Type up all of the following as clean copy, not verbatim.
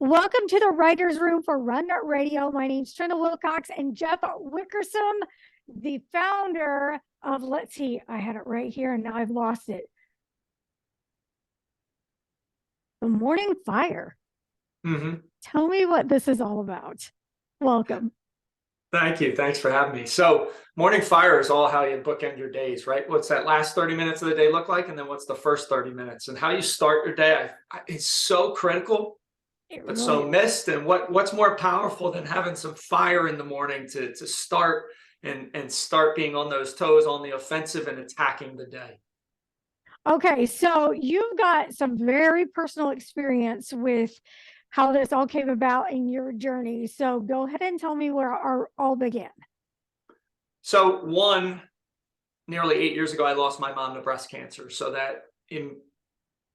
Welcome to the Writer's Room for Run Radio. My name's Trina Wilcox and Jeff Wickersham, the founder of, let's see, I had it right here and now I've lost it. The Morning Fire. Tell me what this is all about. Welcome. Thank you. Thanks for having me. So morning fire is all how you bookend your days, right? What's that last 30 minutes of the day look like? And then what's the first 30 minutes? And how you start your day, it's so critical, but so missed. And what's more powerful than having some fire in the morning to start and start being on those toes, on the offensive and attacking the day? Okay, so you've got some very personal experience with how this all came about in your journey. So go ahead and tell me where our all began. So nearly 8 years ago, I lost my mom to breast cancer. So that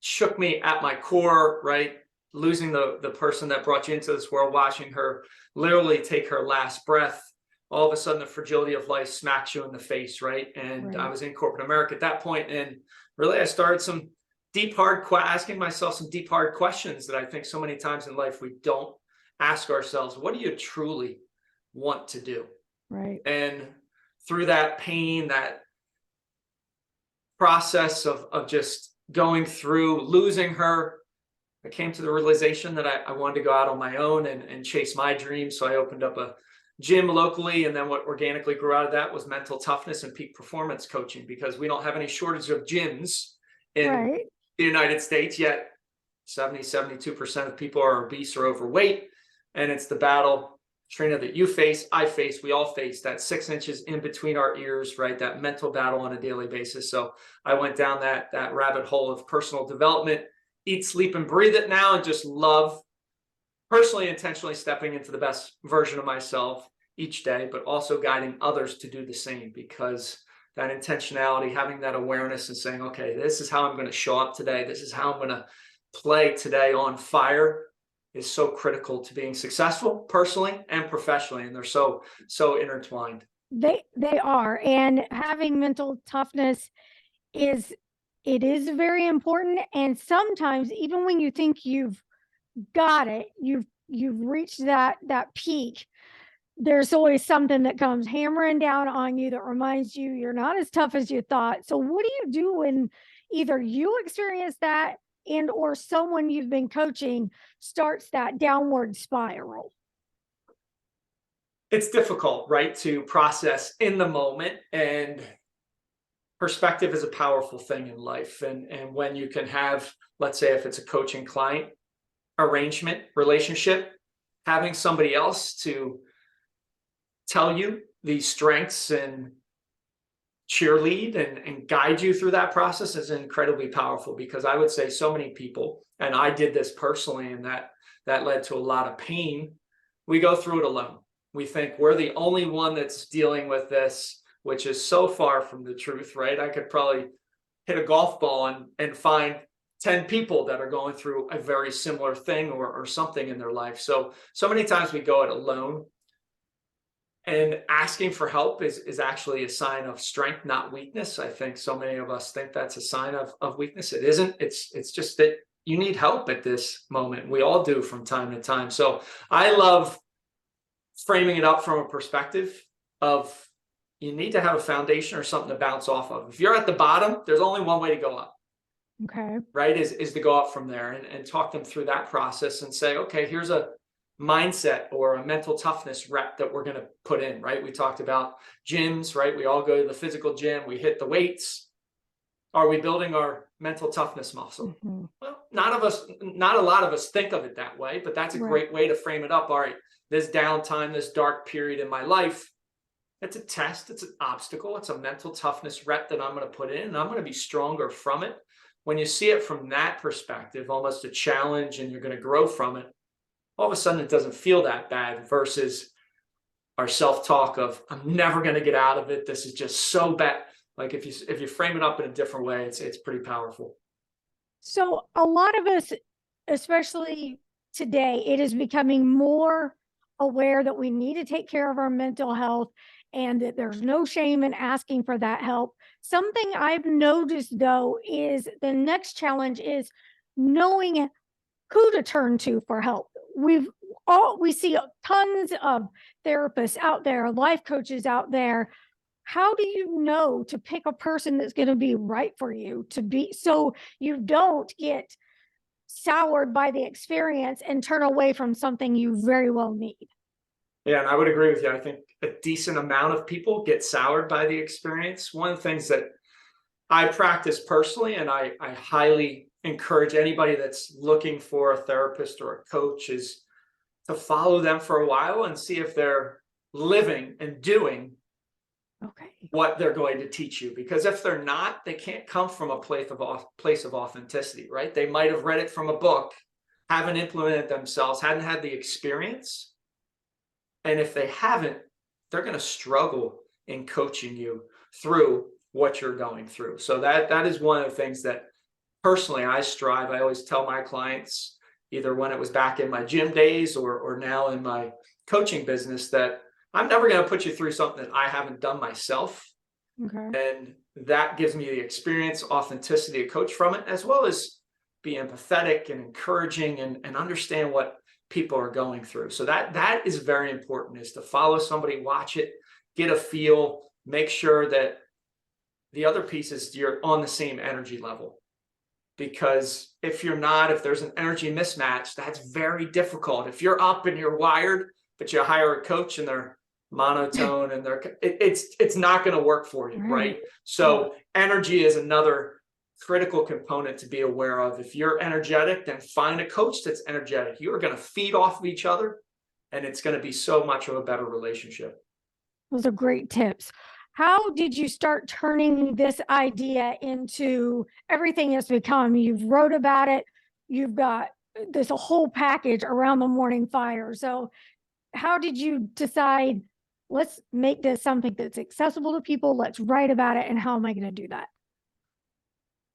shook me at my core, right? Losing the person that brought you into this world, watching her literally take her last breath. All of a sudden, the fragility of life smacks you in the face, right? And I was in corporate America at that point, and really I started asking myself some deep, hard questions that I think so many times in life we don't ask ourselves. What do you truly want to do? Right. And through that pain, that process of just going through losing her, I came to the realization that I wanted to go out on my own and chase my dreams. So I opened up a gym locally, and then what organically grew out of that was mental toughness and peak performance coaching, because we don't have any shortage of gyms in the United States, yet 72% of people are obese or overweight. And it's the battle, Trina, that you face, I face, we all face, that 6 inches in between our ears, right? That mental battle on a daily basis. So I went down that rabbit hole of personal development, eat, sleep, and breathe it now, and just love personally, intentionally stepping into the best version of myself each day, but also guiding others to do the same, because that intentionality, having that awareness and saying, okay, this is how I'm going to show up today. This is how I'm going to play today on fire, is so critical to being successful personally and professionally. And they're so intertwined. They are. And having mental toughness is very important. And sometimes even when you think you've got it, you've reached that peak, there's always something that comes hammering down on you that reminds you you're not as tough as you thought. So what do you do when either you experience that and or someone you've been coaching starts that downward spiral? It's difficult, right, to process in the moment, and perspective is a powerful thing in life. And when you can have, let's say if it's a coaching client arrangement, relationship, having somebody else to tell you these strengths and cheerlead and guide you through that process is incredibly powerful. Because I would say so many people, and I did this personally, and that led to a lot of pain, we go through it alone. We think we're the only one that's dealing with this, which is so far from the truth, right? I could probably hit a golf ball and find 10 people that are going through a very similar thing or something in their life. So many times we go it alone. And asking for help is actually a sign of strength, not weakness. I think so many of us think that's a sign of weakness. It isn't. It's just that you need help at this moment. We all do from time to time. So I love framing it up from a perspective of, you need to have a foundation or something to bounce off of. If you're at the bottom, there's only one way to go up. Okay. Right? Is to go up from there and talk them through that process and say, okay, here's a mindset or a mental toughness rep that we're going to put in, right? We talked about gyms, right? We all go to the physical gym, we hit the weights. Are we building our mental toughness muscle? Well, not a lot of us think of it that way, but that's a great way to frame it up. All right, this downtime, this dark period in my life, it's a test, it's an obstacle, it's a mental toughness rep that I'm going to put in, and I'm going to be stronger from it. When you see it from that perspective, almost a challenge, and you're going to grow from it, all of a sudden it doesn't feel that bad, versus our self-talk of, I'm never going to get out of it. This is just so bad. Like if you frame it up in a different way, it's pretty powerful. So a lot of us, especially today, it is becoming more aware that we need to take care of our mental health and that there's no shame in asking for that help. Something I've noticed, though, is the next challenge is knowing who to turn to for help. we see tons of therapists out there, life coaches out there. How do you know to pick a person that's going to be right for you, to be, so you don't get soured by the experience and turn away from something you very well need? Yeah, and I would agree with you. I think a decent amount of people get soured by the experience. One of the things that I practice personally, and I highly encourage anybody that's looking for a therapist or a coach, is to follow them for a while and see if they're living and doing Okay. what they're going to teach you. Because if they're not, they can't come from a place of authenticity, right? They might have read it from a book, haven't implemented themselves, hadn't had the experience. And if they haven't, they're going to struggle in coaching you through what you're going through. So that is one of the things that personally I strive. I always tell my clients, either when it was back in my gym days or now in my coaching business, that I'm never going to put you through something that I haven't done myself. Okay. And that gives me the experience, authenticity to coach from it, as well as be empathetic and encouraging and understand what people are going through. So that is very important, is to follow somebody, watch it, get a feel, make sure that the other piece is you're on the same energy level. Because if you're not, if there's an energy mismatch, that's very difficult. If you're up and you're wired, but you hire a coach and they're monotone and it's not going to work for you, right? So energy is another critical component to be aware of. If you're energetic, then find a coach that's energetic. You are going to feed off of each other, and it's going to be so much of a better relationship. Those are great tips. How did you start turning this idea into everything it's become? You've wrote about it. You've got this whole package around the morning fire. So how did you decide, let's make this something that's accessible to people, let's write about it, and how am I going to do that?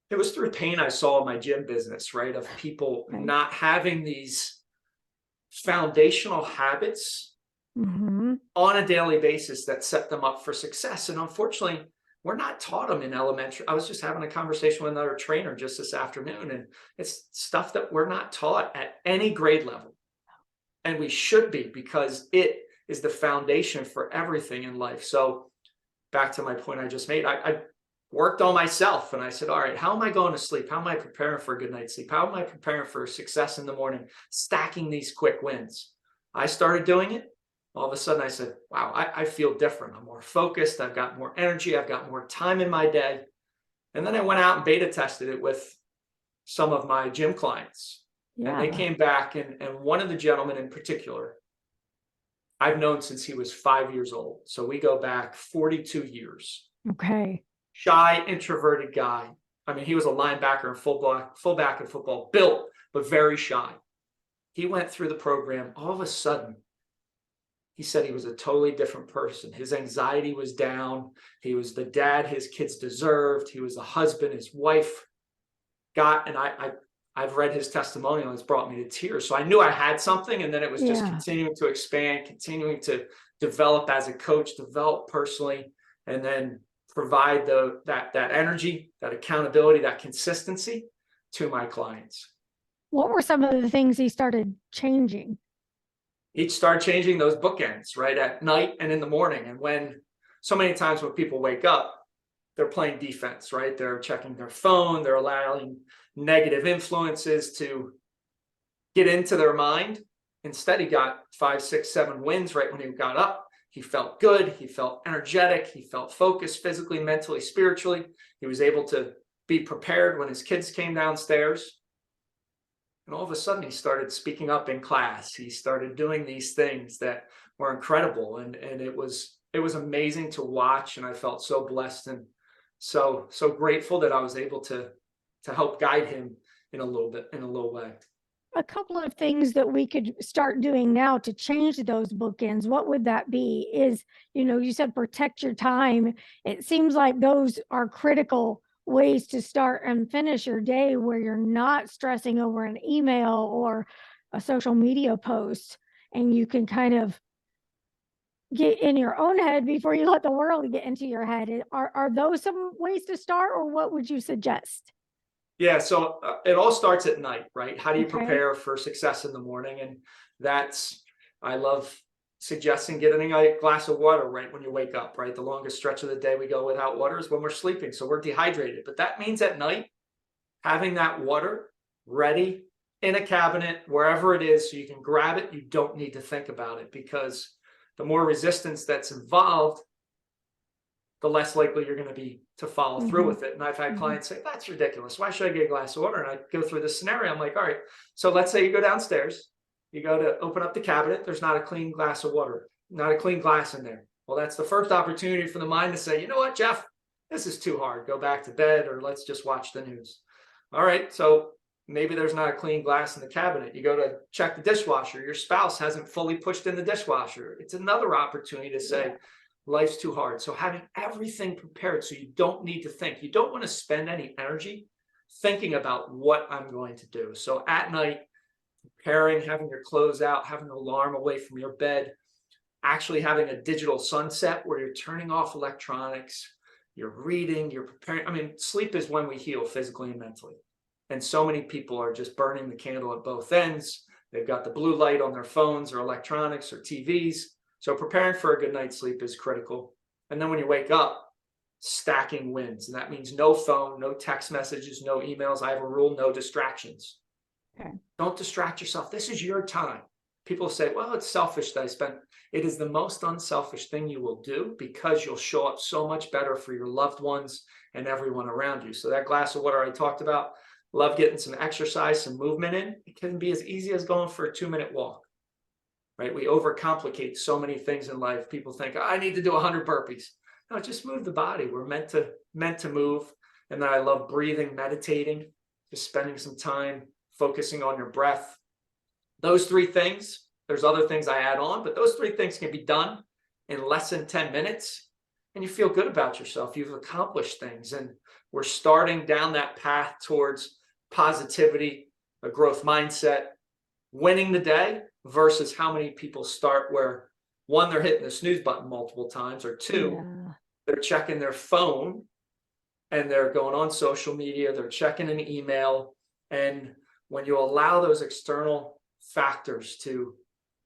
It was through pain I saw in my gym business, right? Of people not having these foundational habits on a daily basis that set them up for success. And unfortunately, we're not taught them in elementary. I was just having a conversation with another trainer just this afternoon, and it's stuff that we're not taught at any grade level. And we should be, because it is the foundation for everything in life. So back to my point I just made, I worked on myself, and I said, all right, how am I going to sleep? How am I preparing for a good night's sleep? How am I preparing for success in the morning? Stacking these quick wins. I started doing it. All of a sudden I said, wow, I feel different. I'm more focused. I've got more energy. I've got more time in my day. And then I went out and beta tested it with some of my gym clients. And they came back, and one of the gentlemen in particular, I've known since he was 5 years old. So we go back 42 years. Okay. Shy, introverted guy. I mean, he was a linebacker and fullback in football, built, but very shy. He went through the program. All of a sudden, he said he was a totally different person. His anxiety was down. He was the dad his kids deserved. He was the husband his wife got. And I've read his testimonial. It's brought me to tears. So I knew I had something. And then it was just continuing to expand, continuing to develop as a coach, develop personally, and then provide that energy, that accountability, that consistency to my clients. What were some of the things he started changing? He'd start changing those bookends, right, at night and in the morning. And when so many times when people wake up, they're playing defense, right? They're checking their phone, they're allowing negative influences to get into their mind. Instead, he got 5, 6, 7 wins right when he got up. He felt good. He felt energetic. He felt focused physically, mentally, spiritually. He was able to be prepared when his kids came downstairs. And all of a sudden, he started speaking up in class. He started doing these things that were incredible. And it was amazing to watch. And I felt so blessed and so grateful that I was able to help guide him in a little way. A couple of things that we could start doing now to change those bookends, what would that be? Is, you said protect your time. It seems like those are critical ways to start and finish your day, where you're not stressing over an email or a social media post, and you can kind of get in your own head before you let the world get into your head. Are those some ways to start, or what would you suggest? Yeah, so it all starts at night, right? How do you prepare for success in the morning? And I love suggesting getting a glass of water right when you wake up, right? The longest stretch of the day we go without water is when we're sleeping. So we're dehydrated. But that means at night, having that water ready in a cabinet, wherever it is, so you can grab it. You don't need to think about it, because the more resistance that's involved, the less likely you're going to be to follow through with it. And I've had clients say, that's ridiculous. Why should I get a glass of water? And I go through this scenario. I'm like, all right, so let's say you go downstairs, you go to open up the cabinet. There's not a clean glass of water, not a clean glass in there. Well, that's the first opportunity for the mind to say, you know what, Jeff, this is too hard. Go back to bed, or let's just watch the news. All right. So maybe there's not a clean glass in the cabinet. You go to check the dishwasher. Your spouse hasn't fully pushed in the dishwasher. It's another opportunity to say, life's too hard. So having everything prepared so you don't need to think. You don't want to spend any energy thinking about what I'm going to do. So at night, preparing, having your clothes out, having an alarm away from your bed, actually having a digital sunset where you're turning off electronics, you're reading, you're preparing. I mean, sleep is when we heal physically and mentally. And so many people are just burning the candle at both ends. They've got the blue light on their phones or electronics or TVs. So preparing for a good night's sleep is critical. And then when you wake up, stacking wins. And that means no phone, no text messages, no emails. I have a rule, no distractions. Okay. Don't distract yourself. This is your time. People say, well, it's selfish that I spent. It is the most unselfish thing you will do, because you'll show up so much better for your loved ones and everyone around you. So that glass of water I talked about, love getting some exercise, some movement in. It can be as easy as going for a 2-minute walk. Right? We overcomplicate so many things in life. People think, oh, I need to do 100 burpees. No, just move the body. We're meant to move. And then I love breathing, meditating, just spending some time focusing on your breath. Those 3 things, there's other things I add on, but those 3 things can be done in less than 10 minutes. And you feel good about yourself. You've accomplished things. And we're starting down that path towards positivity, a growth mindset, winning the day, versus how many people start where, 1, they're hitting the snooze button multiple times, or 2, they're checking their phone and they're going on social media, they're checking an email. And when you allow those external factors to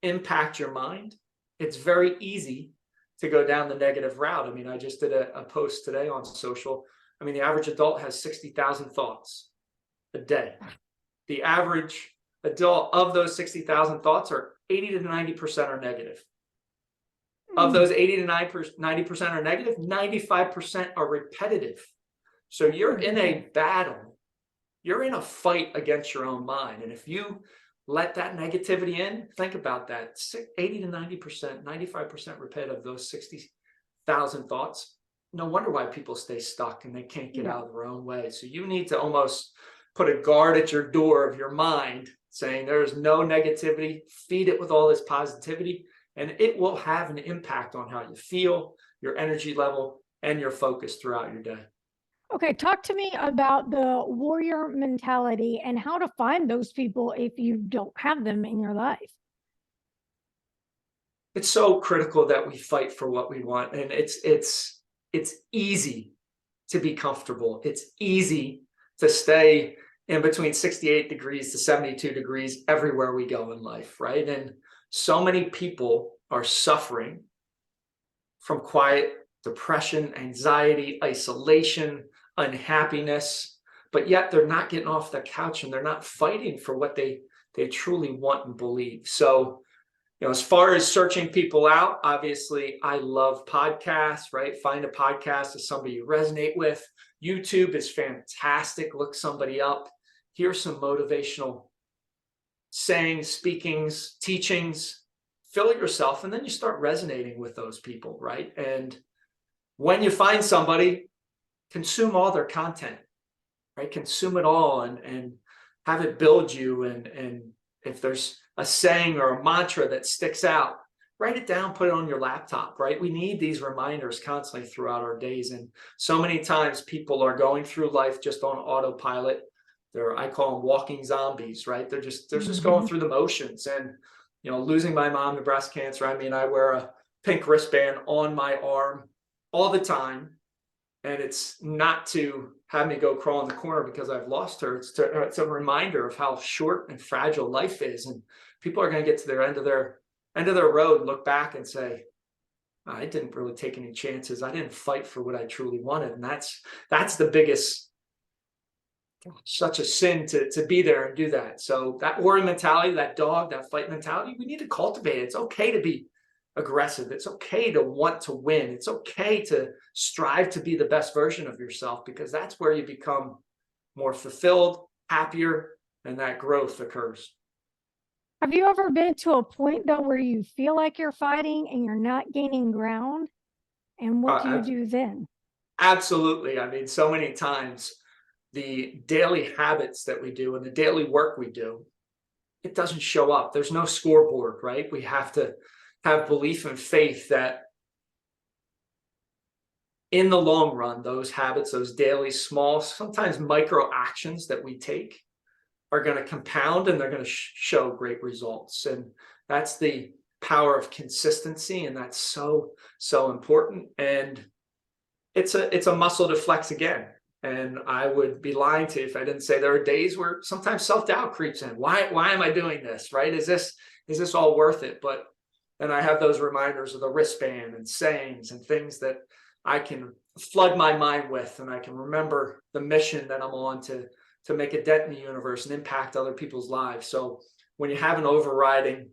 impact your mind, it's very easy to go down the negative route. I mean, I just did a post today on social. I mean, the average adult has 60,000 thoughts a day. The average adult, of those 60,000 thoughts, are 80 to 90% are negative. Of those 80 to 90% are negative, 95% are repetitive. So you're in a battle. You're in a fight against your own mind. And if you let that negativity in, think about that. 80 to 90%, 95% repetitive of those 60,000 thoughts. No wonder why people stay stuck and they can't get out of their own way. So you need to almost put a guard at your door of your mind, saying there's no negativity, feed it with all this positivity, and it will have an impact on how you feel, your energy level, and your focus throughout your day. Okay, talk to me about the warrior mentality and how to find those people if you don't have them in your life. It's so critical that we fight for what we want, and it's easy to be comfortable. It's easy to stay in between 68 degrees to 72 degrees everywhere we go in life, right? And so many people are suffering from quiet depression, anxiety, isolation, unhappiness, but yet they're not getting off the couch and they're not fighting for what they truly want and believe. So, as far as searching people out, obviously I love podcasts, right? Find a podcast of somebody you resonate with. YouTube is fantastic. Look somebody up. Hear some motivational sayings, speakings, teachings, fill it yourself, and then you start resonating with those people, right? And when you find somebody, consume all their content, right? Consume it all and have it build you. And if there's a saying or a mantra that sticks out, write it down, put it on your laptop, right? We need these reminders constantly throughout our days. And so many times people are going through life just on autopilot. I call them walking zombies, right? They're just going through the motions. And, losing my mom to breast cancer, I mean, I wear a pink wristband on my arm all the time. And it's not to have me go crawl in the corner because I've lost her. It's a reminder of how short and fragile life is. And people are going to get to their end of their road and look back and say, I didn't really take any chances. I didn't fight for what I truly wanted. And that's the biggest, such a sin to be there and do that. So that warrior mentality, that dog, that fight mentality, we need to cultivate it. It's okay to be aggressive. It's okay to want to win. It's okay to strive to be the best version of yourself, because that's where you become more fulfilled, happier, and that growth occurs. Have you ever been to a point though where you feel like you're fighting and you're not gaining ground? And what do you do then? Absolutely. I mean, so many times the daily habits that we do and the daily work we do, it doesn't show up. There's no scoreboard, right? We have to have belief and faith that in the long run, those habits, those daily, small, sometimes micro actions that we take are going to compound, and they're going to show great results. And that's the power of consistency. And that's so, so important. And it's a muscle to flex again. And I would be lying to you if I didn't say there are days where sometimes self-doubt creeps in. Why am I doing this? Right? Is this all worth it? But then I have those reminders of the wristband and sayings and things that I can flood my mind with, and I can remember the mission that I'm on to make a dent in the universe and impact other people's lives. So when you have an overriding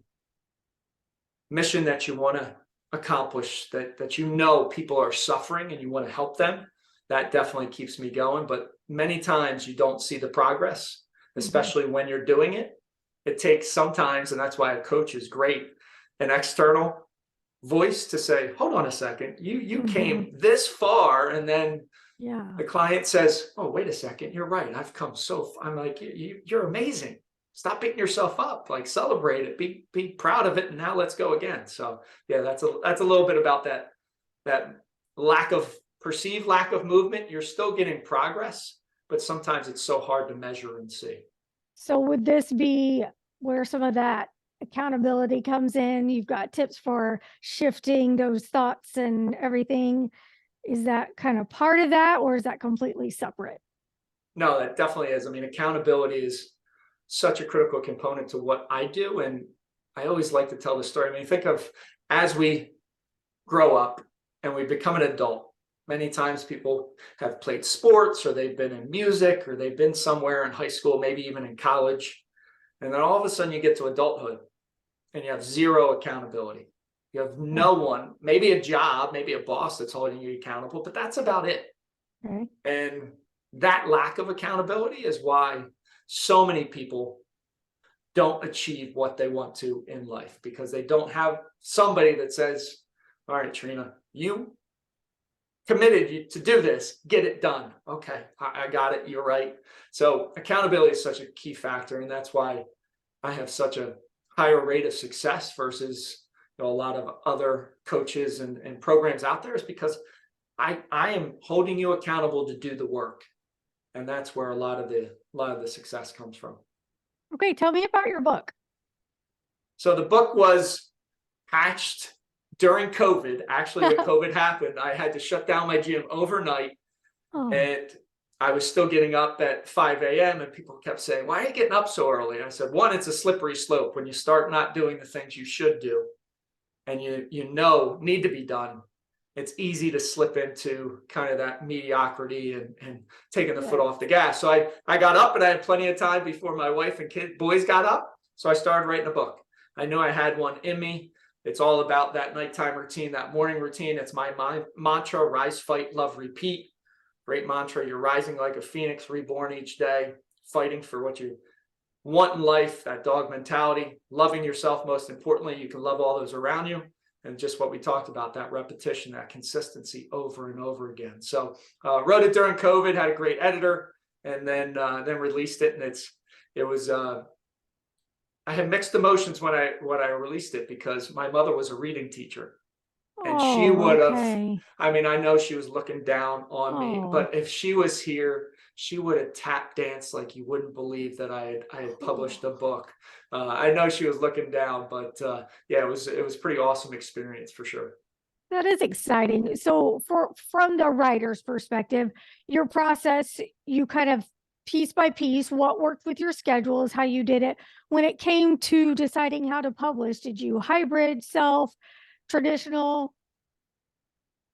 mission that you want to accomplish, that you know people are suffering and you want to help them, that definitely keeps me going. But many times you don't see the progress, especially when you're doing it. It takes sometimes, and that's why a coach is great, an external voice to say, hold on a second, you came this far, and then the client says, oh, wait a second, you're right, I've come so far. I'm like, you're amazing. Stop beating yourself up, like celebrate it, be proud of it, and now let's go again. So yeah, that's a little bit about that perceived lack of movement. You're still getting progress, but sometimes it's so hard to measure and see. So would this be where some of that accountability comes in? You've got tips for shifting those thoughts and everything. Is that kind of part of that, or is that completely separate? No, that definitely is. I mean, accountability is such a critical component to what I do. And I always like to tell the story. I mean, think of as we grow up and we become an adult, many times people have played sports, or they've been in music, or they've been somewhere in high school, maybe even in college. And then all of a sudden you get to adulthood and you have zero accountability. You have no one, maybe a job, maybe a boss that's holding you accountable, but that's about it. Okay. And that lack of accountability is why so many people don't achieve what they want to in life, because they don't have somebody that says, all right, Trina, you committed to do this, get it done. Okay, I got it. You're right. So accountability is such a key factor. And that's why I have such a higher rate of success versus a lot of other coaches and programs out there, is because I am holding you accountable to do the work. And that's where a lot of the success comes from. Okay, tell me about your book. So the book was hatched during COVID. Actually, when COVID happened, I had to shut down my gym overnight. And I was still getting up at 5 a.m. and people kept saying, why are you getting up so early? And I said, one, it's a slippery slope. When you start not doing the things you should do and you need to be done, it's easy to slip into kind of that mediocrity and taking the foot off the gas. So I got up, and I had plenty of time before my wife and boys got up. So I started writing a book. I knew I had one in me. It's all about that nighttime routine, that morning routine. It's my mantra: rise, fight, love, repeat. Great mantra. You're rising like a phoenix, reborn each day, fighting for what you want in life, that dog mentality, loving yourself. Most importantly, you can love all those around you. And just what we talked about, that repetition, that consistency over and over again. So wrote it during COVID, had a great editor, and then released it. And it was I had mixed emotions when I released it, because my mother was a reading teacher. And she would have, I mean, I know she was looking down on me, but if she was here, she would have tap danced like you wouldn't believe that I had published a book. I know she was looking down, but yeah, it was a pretty awesome experience for sure. That is exciting. So from the writer's perspective, your process, you kind of piece by piece, what worked with your schedule is how you did it. When it came to deciding how to publish, did you hybrid, self, traditional?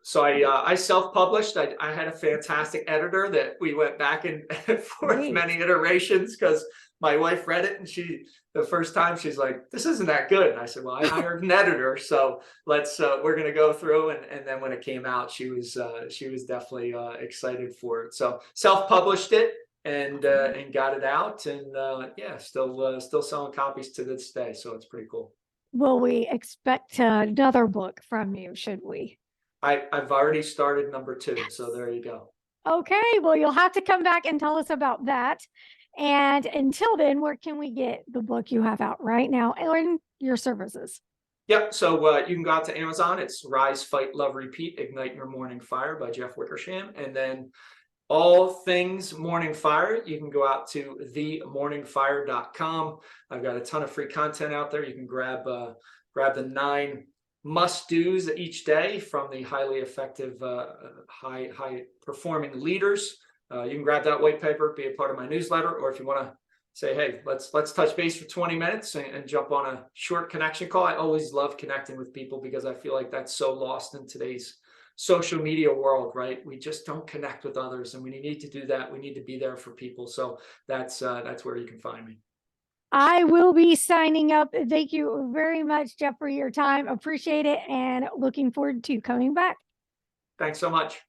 So I self-published. I had a fantastic editor that we went back and forth Great. many iterations because my wife read it and the first time she's like, this isn't that good. And I said, well, I hired an editor, so we're gonna go through. And then when it came out, she was definitely excited for it. So self-published it and got it out, and yeah, still selling copies to this day. So it's pretty cool. Will we expect another book from you, should we? I've already started number 2, so there you go. Okay, well, you'll have to come back and tell us about that. And until then, where can we get the book you have out right now and your services? Yep. So you can go out to Amazon. It's Rise, Fight, Love, Repeat, Ignite Your Morning Fire by Jeff Wickersham. And then all things Morning Fire, you can go out to themorningfire.com. I've got a ton of free content out there. You can grab the 9 must-dos each day from the highly effective, high performing leaders. You can grab that white paper, be a part of my newsletter, or if you want to say, hey, let's touch base for 20 minutes and jump on a short connection call. I always love connecting with people because I feel like that's so lost in today's social media world, right? We just don't connect with others, and we need to do that. We need to be there for people. So that's where you can find me. I will be signing up. Thank you very much, Jeff, for your time. Appreciate it and looking forward to coming back. Thanks so much.